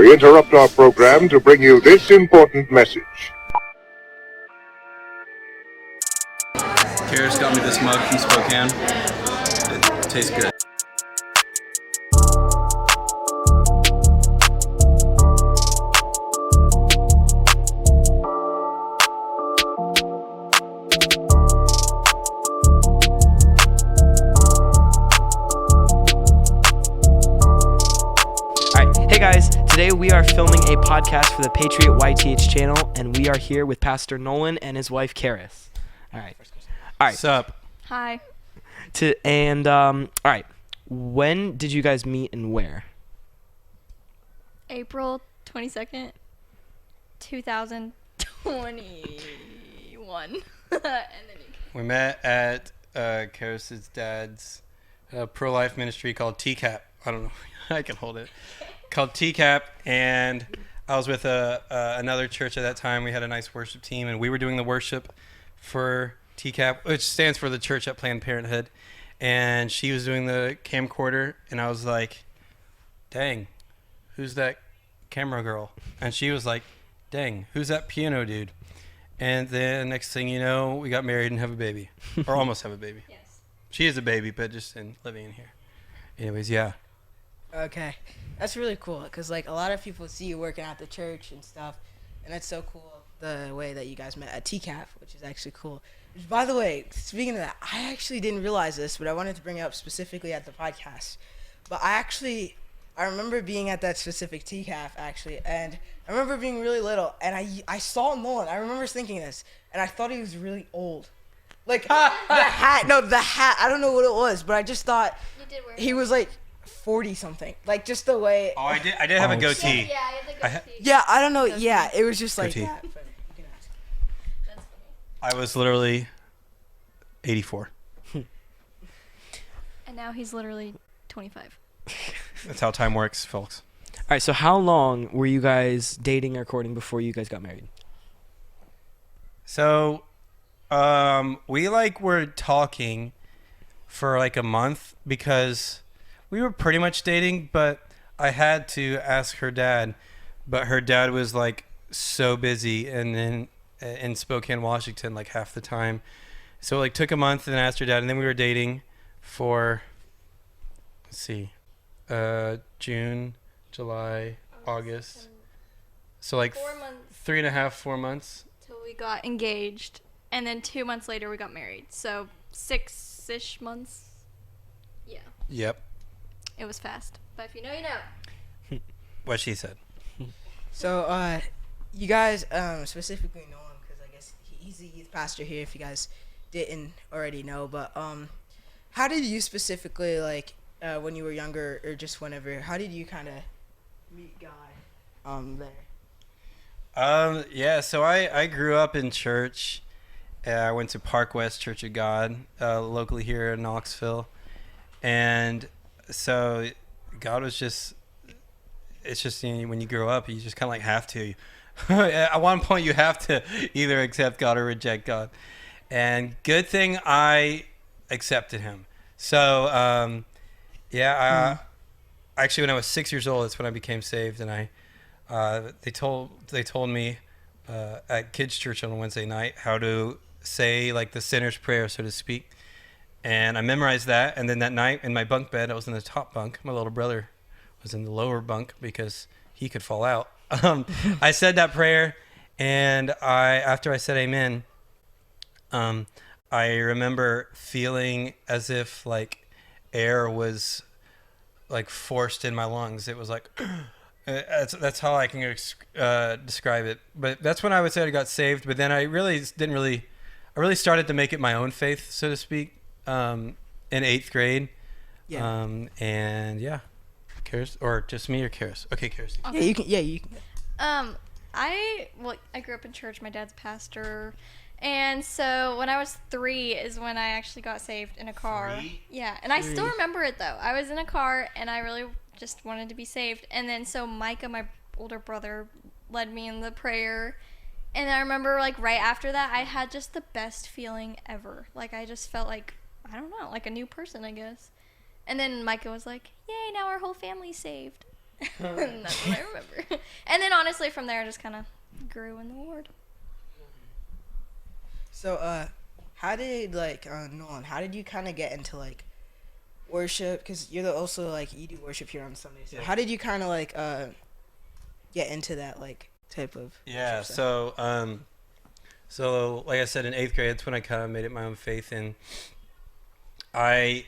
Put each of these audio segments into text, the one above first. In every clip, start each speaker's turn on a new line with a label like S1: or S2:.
S1: We interrupt our program to bring you this important message.
S2: Karis got me this mug from Spokane. It tastes good.
S3: Hey guys, today we are filming a podcast for the Patriot YTH channel, and we are here with Pastor Nolan and his wife Karis. All right.
S2: What's up?
S4: Hi.
S3: All right. When did you guys meet and where?
S4: April 22nd, 2021. And then
S2: We met at Karis's dad's pro-life ministry called TCAP. I don't know. I can hold it. Called TCAP, and I was with another church at that time. We had a nice worship team, and we were doing the worship for TCAP, which stands for the Church at Planned Parenthood. And she was doing the camcorder, and I was like, dang, who's that camera girl? And she was like, dang, who's that piano dude? And then next thing you know, we got married and have a baby, or almost have a baby.
S4: Yes.
S2: She is a baby, but just living in here. Anyways, yeah.
S5: Okay, that's really cool because like a lot of people see you working at the church and stuff, and it's so cool the way that you guys met at TCAF, which is actually cool. By the way, speaking of that, I actually didn't realize this, but I wanted to bring it up specifically at the podcast. But I remember being at that specific TCAF actually, and I remember being really little, and I saw Nolan. I remember thinking this, and I thought he was really old. Like the hat. I don't know what it was, but I just thought he was like 40 something, like just the way.
S2: Oh, I did have a goatee.
S4: Yeah, I had the goatee.
S5: Yeah, I don't know. Yeah, it was just like
S2: Goatee.
S5: that. But you can ask.
S4: That's funny.
S2: I was literally 84.
S4: And now he's literally 25.
S2: That's how time works, folks.
S3: All right, so how long were you guys dating or courting before you guys got married?
S2: So, we were talking for like a month because we were pretty much dating, but I had to ask her dad, but her dad was like so busy and in Spokane, Washington, like half the time. So it like took a month and asked her dad, and then we were dating for, let's see, June, July, August. So like
S4: 4 months
S2: 3.5, 4 months.
S4: till we got engaged, and then 2 months later we got married. So 6-ish months. Yeah,
S2: Yep.
S4: it was fast. But if you know, you know.
S2: What she said.
S5: So, you guys, specifically Nolan, because I guess he's the youth pastor here. If you guys didn't already know, but how did you specifically when you were younger or just whenever? How did you kind of meet God there?
S2: Yeah, so I grew up in church. I went to Park West Church of God, locally here in Knoxville. And so God was just, it's just, when you grow up, you just kind of like have to. At one point, you have to either accept God or reject God. And good thing I accepted him. So, actually, when I was 6 years old, that's when I became saved. And they told me at kids' church on a Wednesday night how to say like the sinner's prayer, so to speak. And I memorized that. And then that night in my bunk bed, I was in the top bunk. My little brother was in the lower bunk because he could fall out. I said that prayer, and after I said amen, I remember feeling as if like air was like forced in my lungs. It was like that's how I can describe it. But that's when I would say I got saved. But then I really started to make it my own faith, so to speak, in 8th grade.
S5: Yeah.
S2: And yeah, Karis, or just me or Karis? Okay, Karis.
S4: Okay.
S5: Yeah, you can.
S4: I grew up in church. My dad's a pastor. And so when I was 3 is when I actually got saved in a car.
S2: 3?
S4: Yeah, and I still remember it though. I was in a car and I really just wanted to be saved. And then so Micah, my older brother, led me in the prayer. And I remember like right after that, I had just the best feeling ever. Like I just felt like, I don't know, like a new person, I guess. And then Micah was like, yay, now our whole family's saved. And that's what I remember. honestly, from there, I just kind of grew in the Lord.
S5: So, how did Nolan? How did you kind of get into like worship? Because you're also like you do worship here on Sundays. So
S2: Yeah.
S5: how did you kind of like get into that like type of?
S2: Yeah.
S5: worship stuff?
S2: So like I said, in 8th grade, that's when I kind of made it my own faith, and it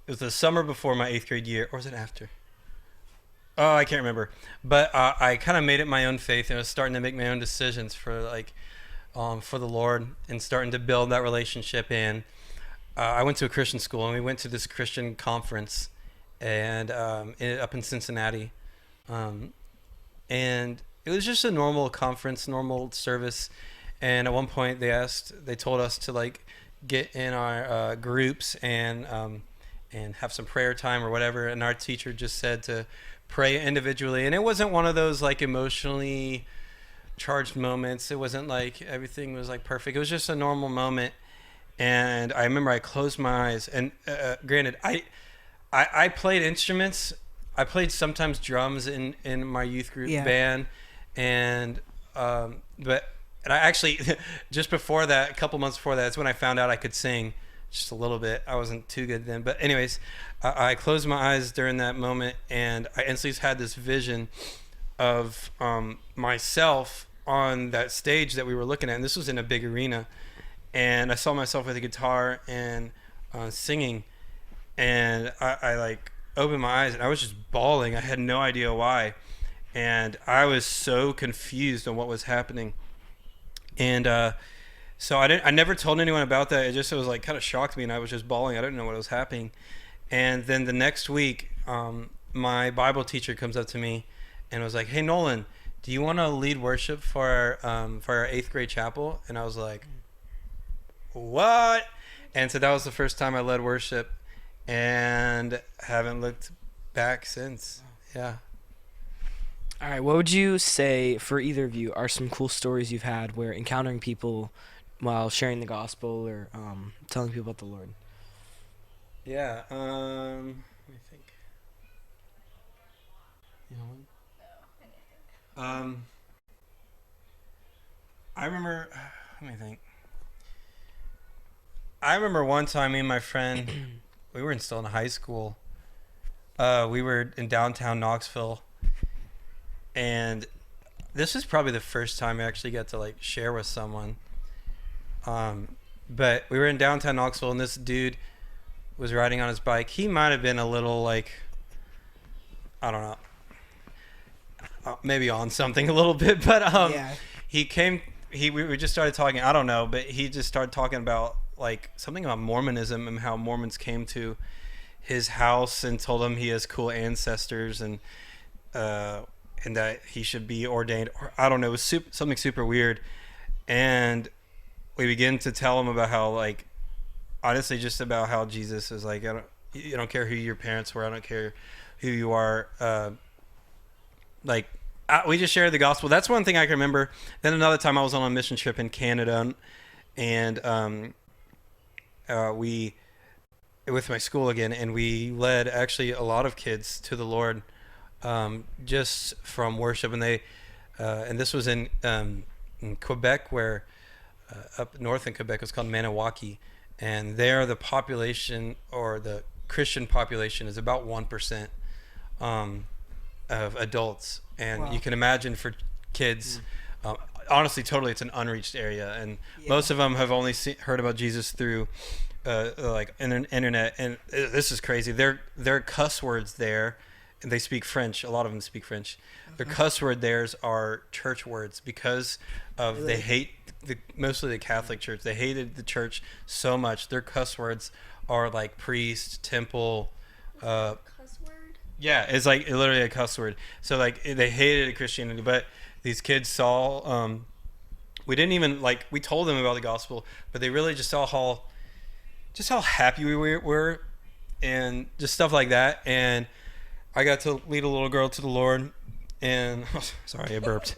S2: was the summer before my 8th grade year, or was it after? Oh, I can't remember. But I kind of made it my own faith, and I was starting to make my own decisions for the Lord, and starting to build that relationship. And I went to a Christian school, and we went to this Christian conference, and up in Cincinnati, and it was just a normal conference, normal service. And at one point, they told us to like get in our groups and have some prayer time or whatever. And our teacher just said to pray individually, and it wasn't one of those like emotionally charged moments. It wasn't like everything was like perfect. It was just a normal moment. And I remember I closed my eyes, and granted, I played instruments. I played sometimes drums in my youth group band, and I actually just before that, a couple months before that, that's when I found out I could sing just a little bit. I wasn't too good then, but anyways, I closed my eyes during that moment, and I instantly had this vision of myself on that stage that we were looking at, and this was in a big arena, and I saw myself with a guitar and singing, and I like opened my eyes, and I was just bawling. I had no idea why, and I was so confused on what was happening, and so I never told anyone about that. It was like kind of shocked me, and I was just bawling. I didn't know what was happening. And then the next week, my Bible teacher comes up to me and was like, "Hey, Nolan, do you want to lead worship for our 8th grade chapel?" And I was like, "What?" And so that was the first time I led worship, and haven't looked back since. Yeah.
S3: All right, what would you say for either of you are some cool stories you've had where encountering people while sharing the gospel or telling people about the Lord?
S2: Yeah. Let me think. You know, I remember. Let me think. I remember one time, me and my friend, we were still in high school. We were in downtown Knoxville, and this is probably the first time I actually got to like share with someone. But we were in downtown Knoxville, and this dude was riding on his bike. He might have been a little like, I don't know, maybe on something a little bit, but we just started talking. I don't know, but he just started talking about like something about Mormonism and how Mormons came to his house and told him he has cool ancestors and that he should be ordained, or I don't know, it was something super weird. And we began to tell him about how, like, honestly, just about how Jesus is like, you don't care who your parents were, I don't care who you are. We just shared the gospel. That's one thing I can remember. Then another time I was on a mission trip in Canada, and we, with my school again, and we led actually a lot of kids to the Lord, just from worship. And and this was in Quebec, where up north in Quebec, it's called Maniwaki, and there the population, or the Christian population, is about 1% of adults. And wow. You can imagine for kids, honestly, totally, it's an unreached area, and most of them have only heard about Jesus through like internet. And this is crazy. Their cuss words there, and they speak French. A lot of them speak French. Their cuss word theirs are church words, because of they hate mostly the Catholic Church. They hated the church so much. Their cuss words are like priest, temple.
S4: Cuss word?
S2: Yeah, it's like literally a cuss word. So like they hated Christianity, but these kids saw. We didn't even we told them about the gospel, but they really just saw how happy we were, and just stuff like that. And I got to lead a little girl to the Lord, and sorry, I burped.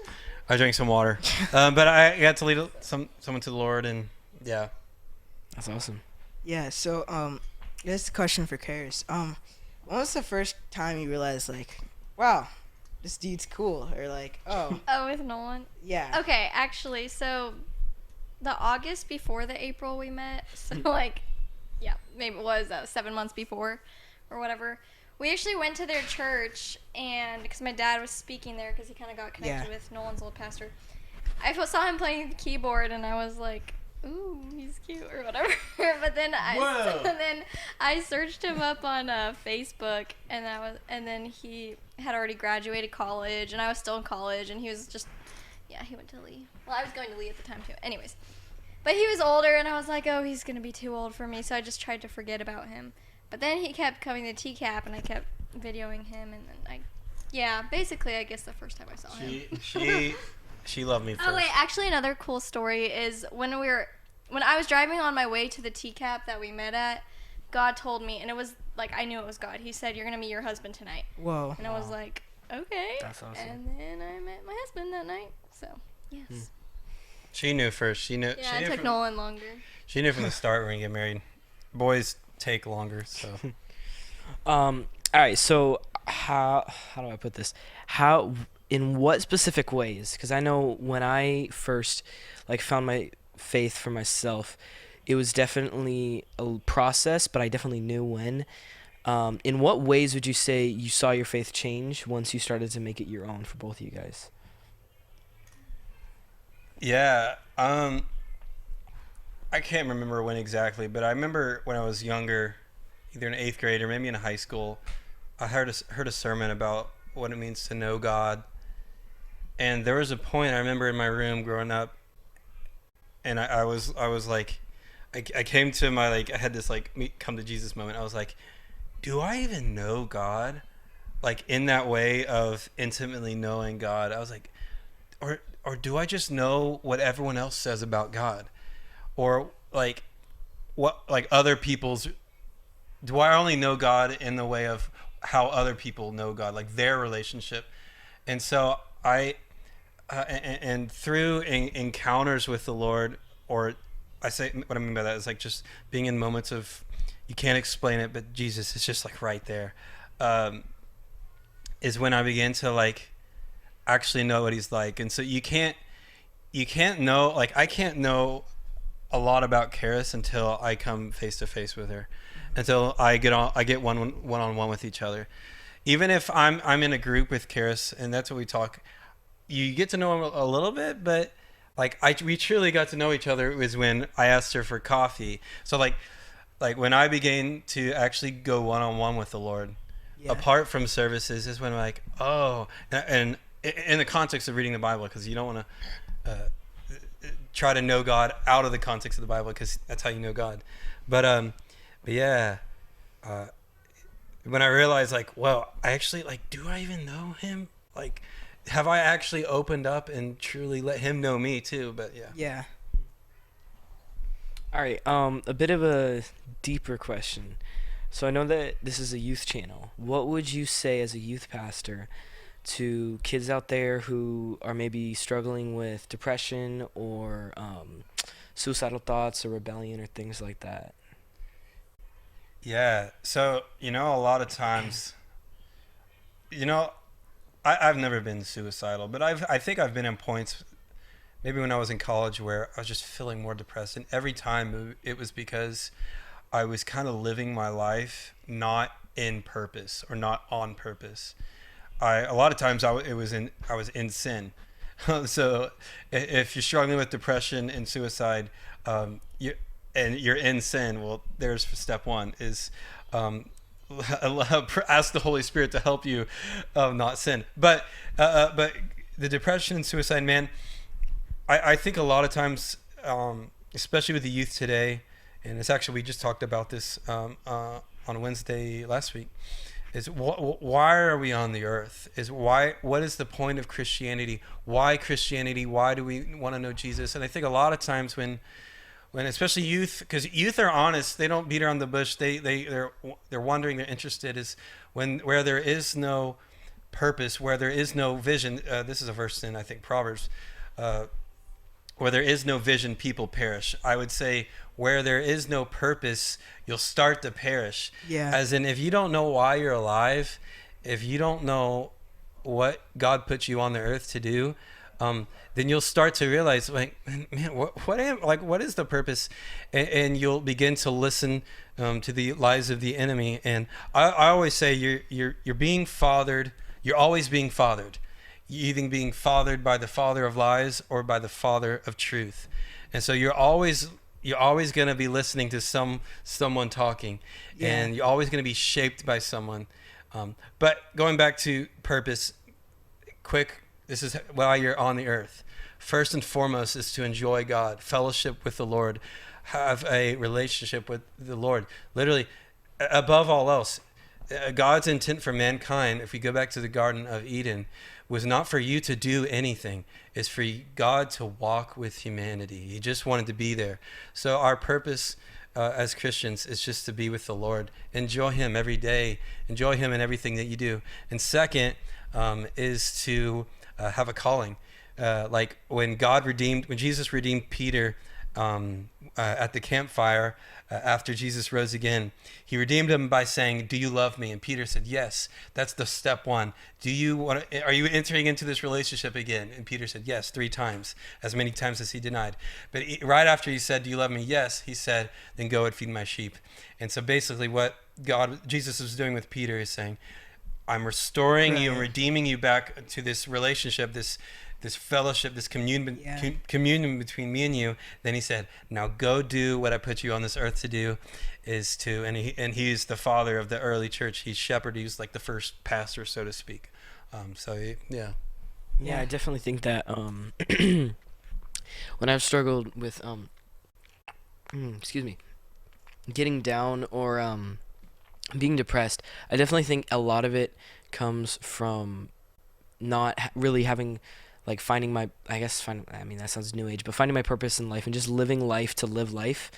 S2: I drank some water, but I got to lead someone to the Lord, and yeah,
S3: that's awesome.
S5: Yeah. So this is a question for Karis. When was the first time you realized, like, wow, this dude's cool, or like, oh,
S4: Oh, with Nolan.
S5: yeah.
S4: Okay, actually, so the August before the April we met, so like, yeah, maybe it was 7 months before, or whatever. We actually went to their church, and because my dad was speaking there, because he kind of got connected with Nolan's old pastor. I saw him playing the keyboard, and I was like, "Ooh, he's cute," or whatever. But then I searched him up on Facebook, and then he had already graduated college, and I was still in college, and he was just, yeah, he went to Lee. Well, I was going to Lee at the time too. Anyways, but he was older, and I was like, "Oh, he's gonna be too old for me," so I just tried to forget about him. But then he kept coming to TCAP, and I kept videoing him, and then basically, I guess the first time I saw him.
S2: She loved me first.
S4: Oh wait, actually, another cool story is when I was driving on my way to the TCAP that we met at, God told me, and it was like I knew it was God. He said, "You're gonna meet your husband tonight."
S5: Whoa.
S4: And I was like, "Okay."
S3: That's awesome.
S4: And then I met my husband that night. So yes.
S2: She knew first. She knew.
S4: Yeah,
S2: she
S4: it
S2: knew
S4: took Nolan longer.
S2: She knew from the start when you get married. Boys take longer, so.
S3: All right. So how do I put this? In what specific ways? Because I know when I first found my faith for myself, it was definitely a process, but I definitely knew when. In what ways would you say you saw your faith change once you started to make it your own for both of you guys?
S2: Yeah. I can't remember when exactly, but I remember when I was younger, either in 8th grade or maybe in high school, I heard a sermon about what it means to know God. And there was a point I remember in my room growing up, and I was like, I came to my, I had this come to Jesus moment. I was like, do I even know God? In that way of intimately knowing God. I was like, or do I just know what everyone else says about God? Or what other people's, do I only know God in the way of how other people know God, their relationship? And so and through encounters with the Lord, or I say what I mean by that is just being in moments of you can't explain it, but Jesus is just right there, is when I begin to actually know what he's like. And so you can't know, I can't know a lot about Karis until I come face to face with her, until I get one-on-one with each other. Even if I'm in a group with Karis, and that's what we talk, you get to know him a little bit, but we truly got to know each other was when I asked her for coffee. So when I began to actually go one-on-one with the Lord, apart from services, is when I'm oh, and in the context of reading the Bible, because you don't want to try to know God out of the context of the Bible, because that's how you know God. But yeah, when I realized well, I actually do I even know him? Have I actually opened up and truly let him know me too? But yeah.
S5: Yeah.
S3: All right. A bit of a deeper question. So I know that this is a youth channel. What would you say as a youth pastor to kids out there who are maybe struggling with depression or suicidal thoughts or rebellion or things like that?
S2: Yeah. So, a lot of times, I've never been suicidal, but I think I've been in points, maybe when I was in college, where I was just feeling more depressed. And every time it was because I was kind of living my life not in purpose or not on purpose. A lot of times I was in sin. So if you're struggling with depression and suicide, you're in sin, well, there's step one is ask the Holy Spirit to help you not sin. But the depression and suicide, man, I think a lot of times, especially with the youth today, and it's actually, we just talked about this on Wednesday last week, is why are we on the earth? What is the point of Christianity? Why Christianity? Why do we want to know Jesus? And I think a lot of times when especially youth, because youth are honest, they don't beat around the bush. They're wondering, they're interested, is where there is no purpose, where there is no vision. This is a verse in, I think, Proverbs. Where there is no vision, people perish. I would say where there is no purpose, you'll start to perish.
S5: Yeah.
S2: As in, if you don't know why you're alive, if you don't know what God put you on the earth to do, then you'll start to realize, like, man, what is the purpose? And you'll begin to listen to the lies of the enemy. And I always say you're being fathered. You're always being fathered. You're either being fathered by the father of lies or by the father of truth. And so you're always going to be listening to someone talking, and you're always going to be shaped by someone. But going back to purpose, this is why you're on the earth. First and foremost is to enjoy God, fellowship with the Lord, have a relationship with the Lord. Literally, above all else, God's intent for mankind, if we go back to the Garden of Eden, was not for you to do anything. It's for God to walk with humanity. He just wanted to be there. So our purpose as Christians is just to be with the Lord. Enjoy him every day. Enjoy him in everything that you do. And second is to have a calling. Like when Jesus redeemed Peter at the campfire after Jesus rose again, he redeemed him by saying, "Do you love me?" And Peter said, "Yes." That's the step one. Are you entering into this relationship again? And Peter said, "Yes," 3 times, as many times as he denied. But right after he said, "Do you love me?" "Yes," he said, "Then go and feed my sheep." And so basically what Jesus was doing with Peter is saying, I'm restoring you and redeeming you back to this relationship, this fellowship, this communion between me and you. Then he said, "Now go do what I put you on this earth to do," and he's the father of the early church. He's shepherd. He's like the first pastor, so to speak. Yeah,
S3: I definitely think that when I've struggled with getting down or being depressed, I definitely think a lot of it comes from not really having, like, finding my, that sounds new age, but finding my purpose in life and just living life to live life.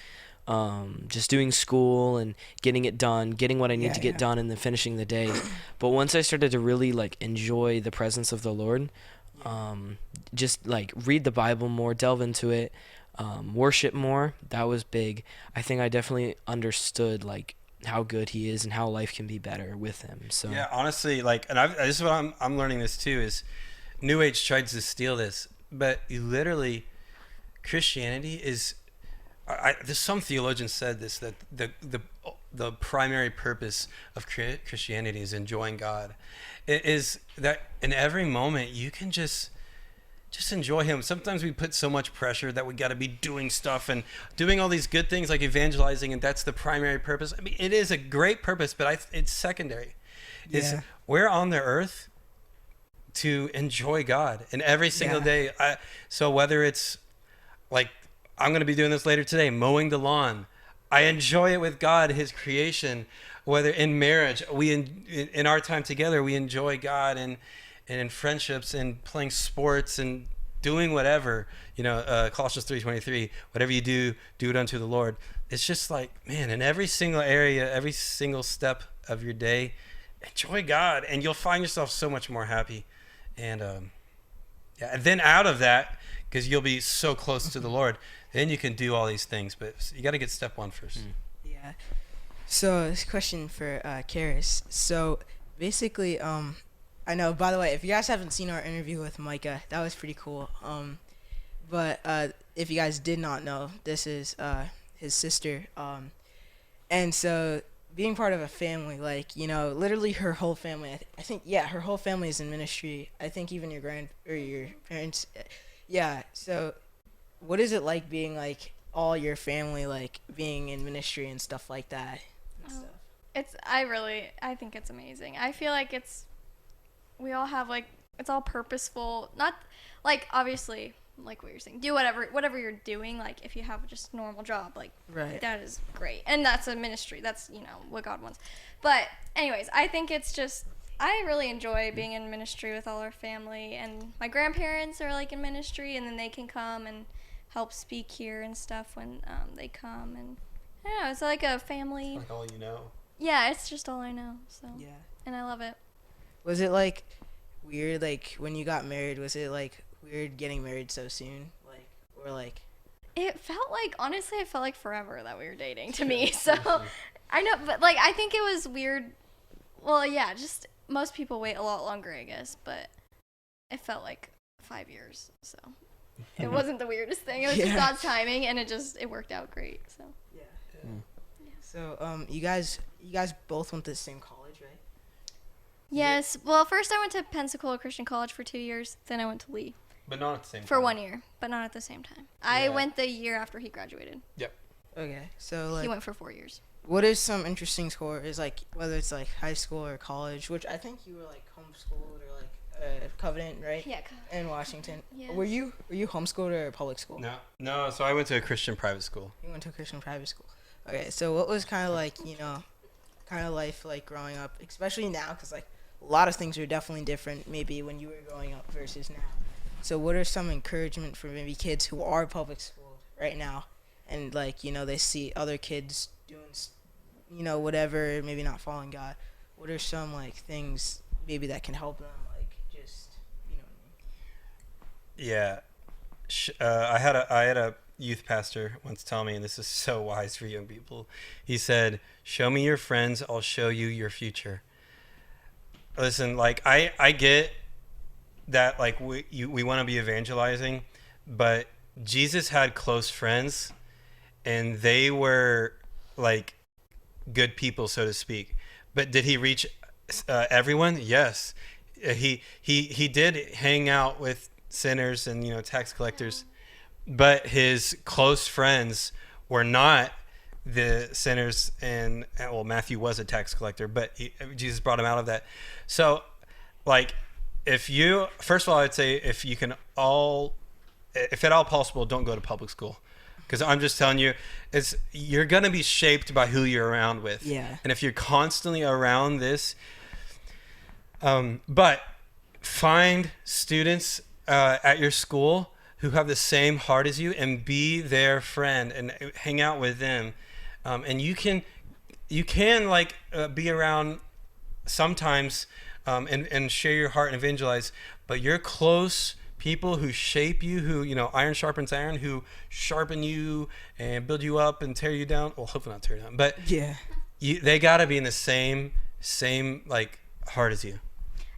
S3: Just doing school and getting it done, getting what I need to get done, and then finishing the day. But once I started to really, like, enjoy the presence of the Lord, just, like, read the Bible more, delve into it, worship more, that was big. I think I definitely understood, like, how good he is and how life can be better with him. So
S2: yeah, honestly, like, and this is what I'm learning this too, is New Age tried to steal this, but Christianity is, there's some theologians said this, that the primary purpose of Christianity is enjoying God. It is that in every moment you can just enjoy him. Sometimes we put so much pressure that we got to be doing stuff and doing all these good things like evangelizing, and that's the primary purpose. I mean, it is a great purpose, but it's secondary. We're on the earth to enjoy God, and every single day. So whether it's like, I'm going to be doing this later today, mowing the lawn, I enjoy it with God, his creation. Whether in marriage, in our time together, we enjoy God, and in friendships and playing sports and doing whatever, Colossians 3:23, whatever you do it unto the Lord. It's just like, man, in every single area, every single step of your day, enjoy God, and you'll find yourself so much more happy. And and then out of that, because you'll be so close to the Lord, then you can do all these things. But you got to get step 1 first.
S5: Yeah. So this question for Karis. So basically, I know, by the way, if you guys haven't seen our interview with Micah, that was pretty cool. But if you guys did not know, this is his sister. And so being part of a family, like, literally her whole family, I think, her whole family is in ministry. I think even your parents. Yeah. So what is it like being, like, all your family, like, being in ministry and stuff like that?
S4: I think it's amazing. I feel like we all have, like, it's all purposeful. Not, like, obviously, like what you're saying, do whatever you're doing. Like, if you have just a normal job, like, that is great. And that's a ministry. That's, what God wants. But anyways, I think it's just, I really enjoy being in ministry with all our family. And my grandparents are, like, in ministry, and then they can come and help speak here and stuff when they come. And I don't know, it's like a family.
S2: It's like all you know.
S4: Yeah, it's just all I know. So and I love it.
S5: Was it, like, weird, like, when you got married? Was it, like, weird getting married so soon? Like, or, like...
S4: It felt like forever that we were dating to me. So, I know, but, like, I think it was weird. Well, yeah, just, most people wait a lot longer, I guess, but it felt like 5 years, so it wasn't the weirdest thing. It was just God's timing, and it worked out great. So
S5: So you guys both went to the same college, right?
S4: yes. Well, first I went to Pensacola Christian College for 2 years. Then I went to Lee
S2: But not at the same time.
S4: for 1 year, but not at the same time. I
S2: Yeah.
S4: went the year after he graduated.
S2: Yep.
S5: Okay, so
S4: He
S5: like,
S4: went for 4 years.
S5: what is some interesting scores, like whether it's like high school or college, which I think you were like homeschooled or like Covenant, right?
S4: Yeah.
S5: In Washington.
S4: Yes.
S5: Were you homeschooled or public school?
S2: No. So I went to a Christian private school.
S5: You went to a Christian private school. Okay, so what was kind of like, kind of life like growing up, especially now, because like a lot of things are definitely different maybe when you were growing up versus now. So what are some encouragement for maybe kids who are public school right now, and like they see other kids doing whatever, maybe not following God? What are some like things maybe that can help them, like just what I mean?
S2: Yeah. I had a youth pastor once tell me, and this is so wise for young people. He said, "Show me your friends, I'll show you your future." Listen, like I get that, like we want to be evangelizing, but Jesus had close friends, and they were like good people, so to speak. But did he reach everyone? Yes. He did hang out with sinners and tax collectors, but his close friends were not the sinners. And well, Matthew was a tax collector, but Jesus brought him out of that. So like, first of all, I'd say if at all possible, don't go to public school. Because I'm just telling you, you're going to be shaped by who you're around with.
S5: Yeah.
S2: And if you're constantly around this, but find students at your school who have the same heart as you, and be their friend and hang out with them. And you can like be around sometimes and share your heart and evangelize, but your close people who shape you, who iron sharpens iron, who sharpen you and build you up and tear you down. Well, hopefully not tear you down, but they got to be in the same like heart as you.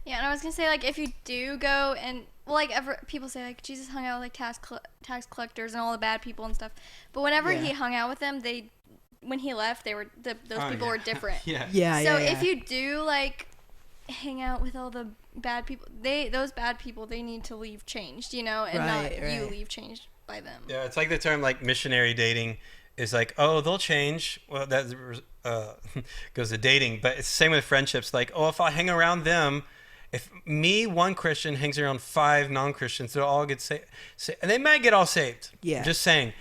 S4: Yeah, and I was gonna say, like, if you do go and people say like Jesus hung out with like tax collectors and all the bad people and stuff, but whenever he hung out with them, when he left, those people were different. So if you do like hang out with all the bad people, those bad people, they need to leave changed, and not you leave changed by them.
S2: Yeah, it's like the term like missionary dating is like, oh, they'll change. Well, that goes to dating, but it's the same with friendships. Like, oh, if I hang around them, if one Christian hangs around 5 non-Christians, they'll all get saved. And they might get all saved. Yeah. Just saying.